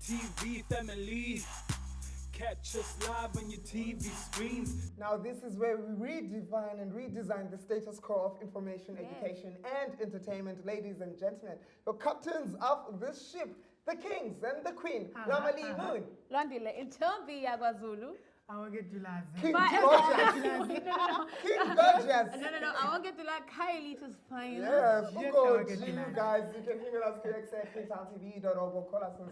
TV family. Catch us live on your TV screens. Now this is where we redefine and redesign the status quo of information, education and entertainment. Ladies and gentlemen, the captains of this ship, the kings and the queen, Lamali Moon. Lwandile, intombi yakwaZulu. I won't get to last. King Gorgeous. King Gorgeous. No, I won't get to like Kylie to fine. Yes, Yes, go I get to to you that. guys. You can email us to ekse@kingtowntv.org or call us on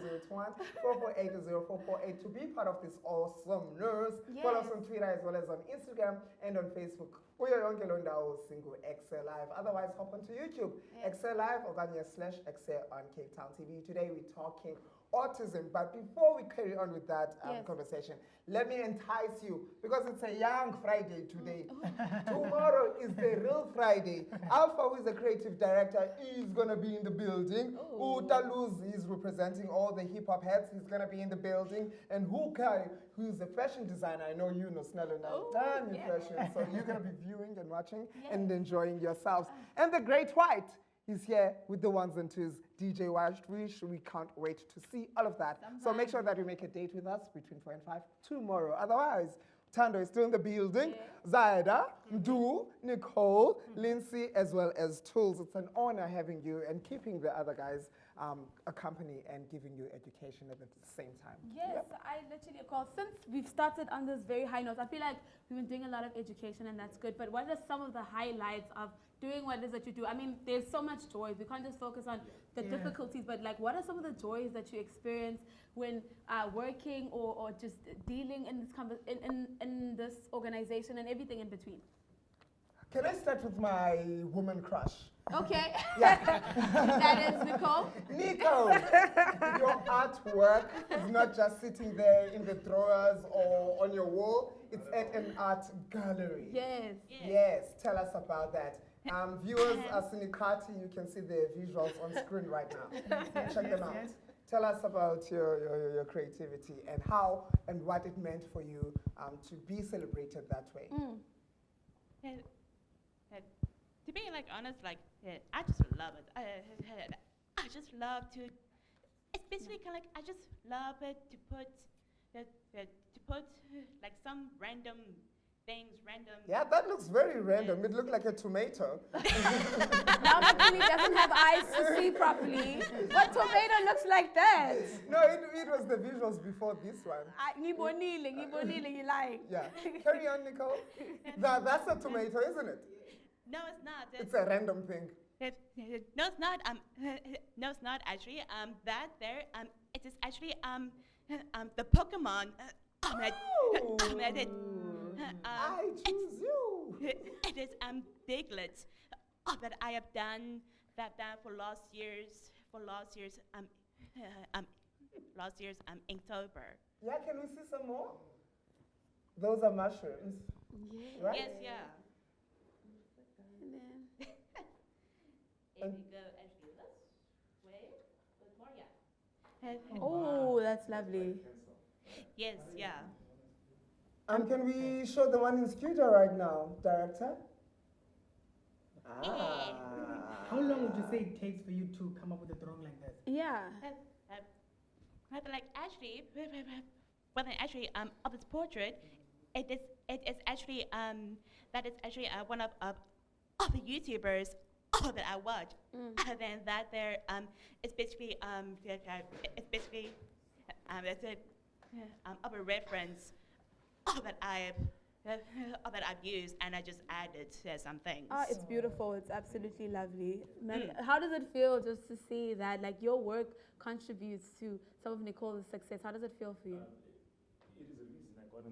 021-448-0448 to be part of this awesomeness. Follow us on Twitter as well as on Instagram and on Facebook. Kuyo yonke lo ndawo single Ekse Live. Otherwise, hop onto YouTube. Ekse Live or /Ekse on Cape Town TV. Today we're talking autism. But before we carry on with that conversation, let me entice you because it's a young Friday today. Tomorrow is the real Friday. Alpha, who is the creative director, is going to be in the building. Utaluz is representing all the hip hop heads. He's going to be in the building. And Hukai, who is a fashion designer, I know you know Snello now, done in fashion. So you're going to be viewing and watching and enjoying yourselves. And the Great White. He's here with the ones and twos, DJ Wish. We can't wait to see all of that. So make sure that you make a date with us between 4 and 5 tomorrow. Otherwise, Tando is still in the building. Zaida, Mdu, Nicole, Lindsay, as well as Tools. It's an honor having you and keeping the other guys accompany and giving you education at the same time. Yes, I literally, of course, since we've started on this very high note, I feel like we've been doing a lot of education and that's good, but what are some of the highlights of doing what it is that you do? I mean, there's so much joys. We can't just focus on the difficulties, but like, what are some of the joys that you experience when working or just dealing in this in this organization and everything in between? Can I start with my woman crush? Okay. Yeah. That is Nicole. Nico, your artwork is not just sitting there in the drawers or on your wall. It's at an art gallery. Yes. Yes, tell us about that. Viewers are Sinikati, you can see the visuals on screen right now. Check them out. Tell us about your creativity and how and what it meant for you to be celebrated that way. To be like honest, like I just love it. I just love to. It's basically kind of like I just love it to put like some random things, Yeah, that looks very random. It looked like a tomato. Now that Timmy doesn't have eyes to see properly, what tomato looks like that? No, it was the visuals before this one. Ngibonile, you like. Yeah. Carry on, Nicole. That's a tomato, isn't it? No, it's not. It's a random thing. No, it's not. No, it's not actually. That there. It is actually the Pokemon. I choose you. It is Diglett. That I have done that for last year's Inktober. Yeah, can we see some more? Those are mushrooms. Yeah. Right? Yes, yeah. If you go actually this way, with more, yeah. Oh, that's lovely. Yes, yeah. Can we show the one in studio right now, director? How long would you say it takes for you to come up with a drawing like that? Yeah. But like actually, when I actually of this portrait, it is actually that is actually one of the YouTubers that I watch. And then that there it's basically of a reference that I've used, and I just added some things. Oh, it's beautiful. It's absolutely lovely. How does it feel just to see that like your work contributes to some of Nicole's success? How does it feel for you? It is a reason I got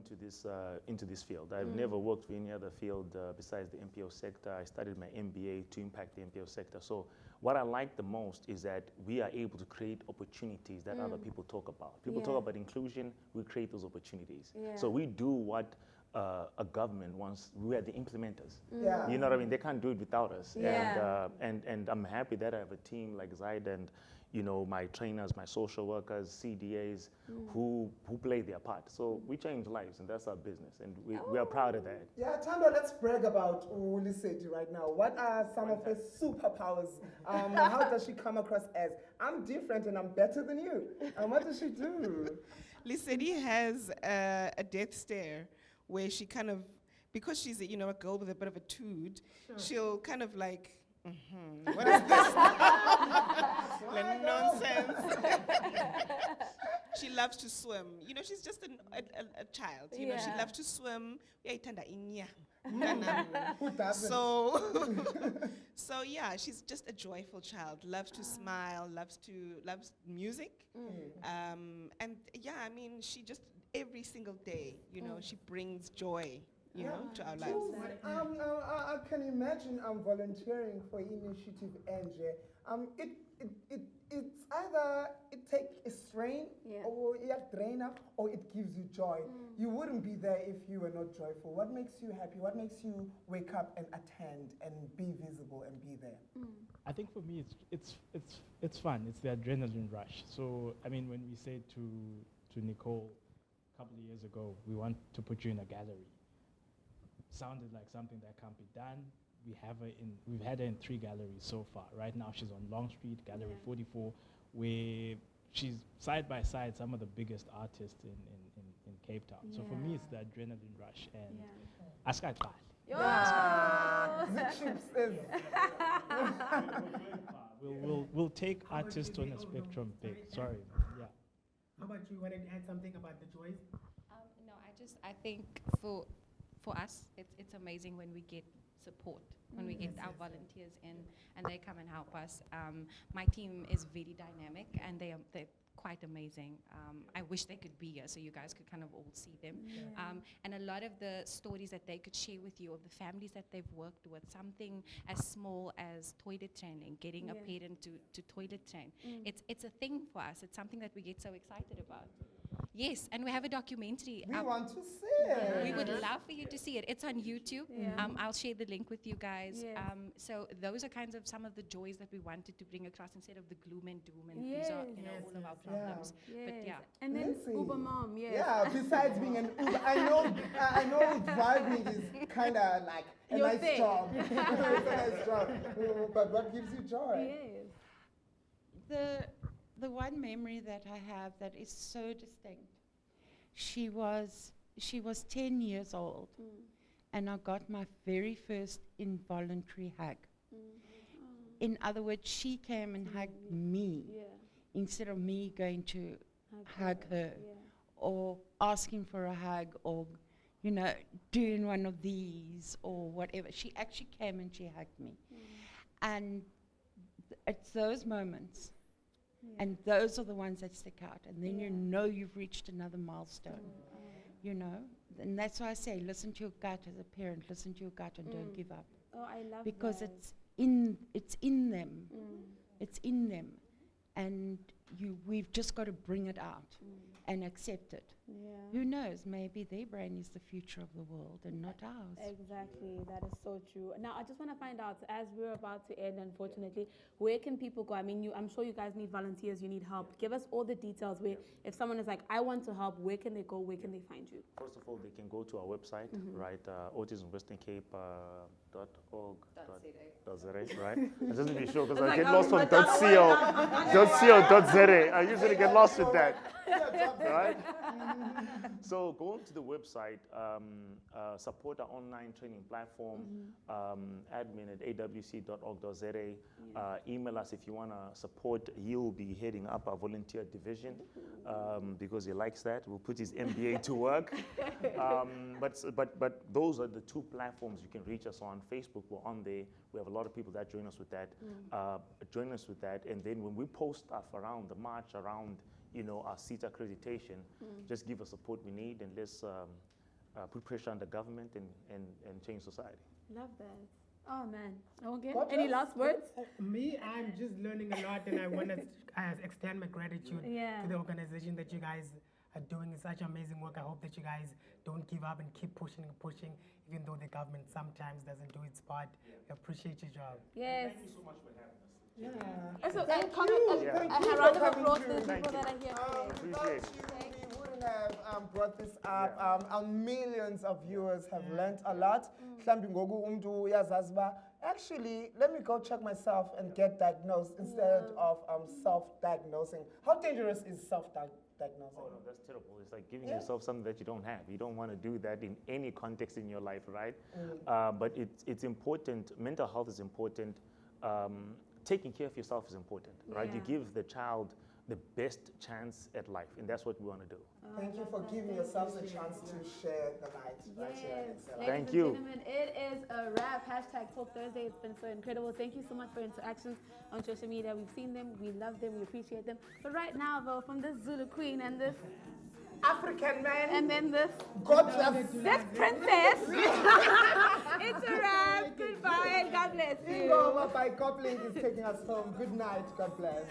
into this field. I've never worked in any other field besides the NPO sector. I studied my MBA to impact the NPO sector. So what I like the most is that we are able to create opportunities that other people talk about. People talk about inclusion, we create those opportunities. So we do what a government wants. We are the implementers. Yeah. You know what I mean? They can't do it without us. Yeah. And I'm happy that I have a team like Zaid and my trainers, my social workers, CDAs, who play their part. So we change lives, and that's our business, and we are proud of that. Yeah, Tando, let's brag about Uliseti right now. What are some of her superpowers? How does she come across as, I'm different and I'm better than you? And what does she do? Lisedi has a death stare where she kind of, because she's a girl with a bit of a tood, she'll kind of like, what is this? Like nonsense. She loves to swim. She's just a child. She loves to swim. Who doesn't? So yeah, she's just a joyful child. Loves to smile. Loves music. And yeah, I mean, she just every single day, she brings joy. To our lives. I can imagine volunteering for Initiative NJ. It's either it takes a strain or you have drain up, or it gives you joy. You wouldn't be there if you were not joyful. What makes you happy? What makes you wake up and attend and be visible and be there? I think for me it's fun. It's the adrenaline rush. So I mean, when we said to Nicole a couple of years ago, we want to put you in a gallery. Sounded like something that can't be done. We've had her in 3 galleries so far. Right now she's on Long Street, Gallery 44, where she's side by side some of the biggest artists in Cape Town. So for me, it's the adrenaline rush and Askaqali. We'll take artists on a spectrum big. Sorry. Yeah. How about you? Want to add something about the joys? No, I think for us, it's amazing when we get support, when we get our volunteers in and they come and help us. My team is very dynamic and they're quite amazing. I wish they could be here so you guys could kind of all see them. And a lot of the stories that they could share with you, of the families that they've worked with, something as small as toilet training, getting a parent to toilet train. It's a thing for us. It's something that we get so excited about. Yes, and we have a documentary. We want to see it. We would love for you to see it. It's on YouTube. I'll share the link with you guys. So those are kinds of some of the joys that we wanted to bring across instead of the gloom and doom and these are all of our problems. But yeah. And then Uber mom, Yeah, besides being an Uber, I know driving is kind of like a Your nice thing. job. It's a nice job. But what gives you joy? The one memory that I have that is so distinct, she was 10 years old, and I got my very first involuntary hug. In other words, she came and hugged me instead of me going to hug her or asking for a hug or, doing one of these or whatever. She actually came and she hugged me. And it's those moments. And those are the ones that stick out. And then you've reached another milestone, And that's why I say, listen to your gut as a parent. Listen to your gut and don't give up. Oh, I love because that. it's in them. It's in them. And we've just got to bring it out and accept it. Who knows? Maybe their brain is the future of the world and not ours. Exactly, that is so true. Now, I just want to find out, as we're about to end, unfortunately, where can people go? I mean, I'm sure you guys need volunteers, you need help. Give us all the details where, if someone is like, I want to help, where can they go? Where can they find you? First of all, they can go to our website, right? autismwesterncape.org.za, right? I just need to be sure because I get lost on .co.za. I usually get lost with that, right? So go on to the website, support our online training platform, admin at awc.org.za. Email us if you want to support. He'll be heading up our volunteer division because he likes that. We'll put his MBA to work. But those are the 2 platforms you can reach us on. Facebook, we're on there. We have a lot of people that join us with that. And then when we post stuff around the march, around our seat accreditation, just give us support we need, and let's put pressure on the government and change society. Love that. Oh man, okay. Any last words? Me, I'm just learning a lot, and I want to extend my gratitude to the organization that you guys are doing such amazing work. I hope that you guys don't give up and keep pushing and pushing, even though the government sometimes doesn't do its part. I appreciate your job. Yes. Thank you so much for having us. So, Thank comment, you. a Thank you round for of coming applause to through. the people that are here today. Without you, we wouldn't have brought this up. Our millions of viewers have learned a lot. Actually, let me go check myself and get diagnosed instead of self-diagnosing. How dangerous is self-diagnosing? Oh, no, that's terrible. It's like giving yourself something that you don't have. You don't want to do that in any context in your life, right? But it's important. Mental health is important. Taking care of yourself is important, right? You give the child the best chance at life, and that's what we want to do. Thank you for giving yourselves a chance to share the light right here at Ekse Live. Thank you. Ladies and gentlemen, it is a wrap. Hashtag Talk Thursday. It's been so incredible. Thank you so much for interactions on social media. We've seen them, we love them, we appreciate them. But right now, though, from this Zulu queen and this African man, and then this this princess, it's a wrap. Goodbye and God bless you. Ingoma by Coupling is taking us home. Good night. God bless.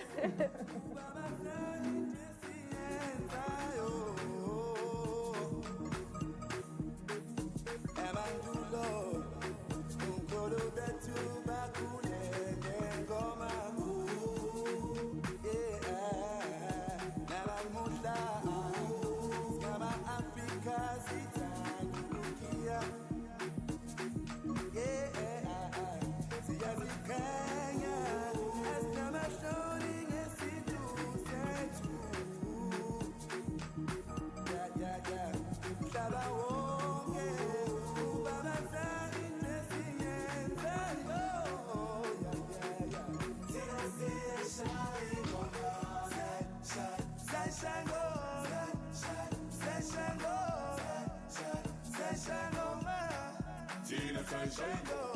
Sunshine.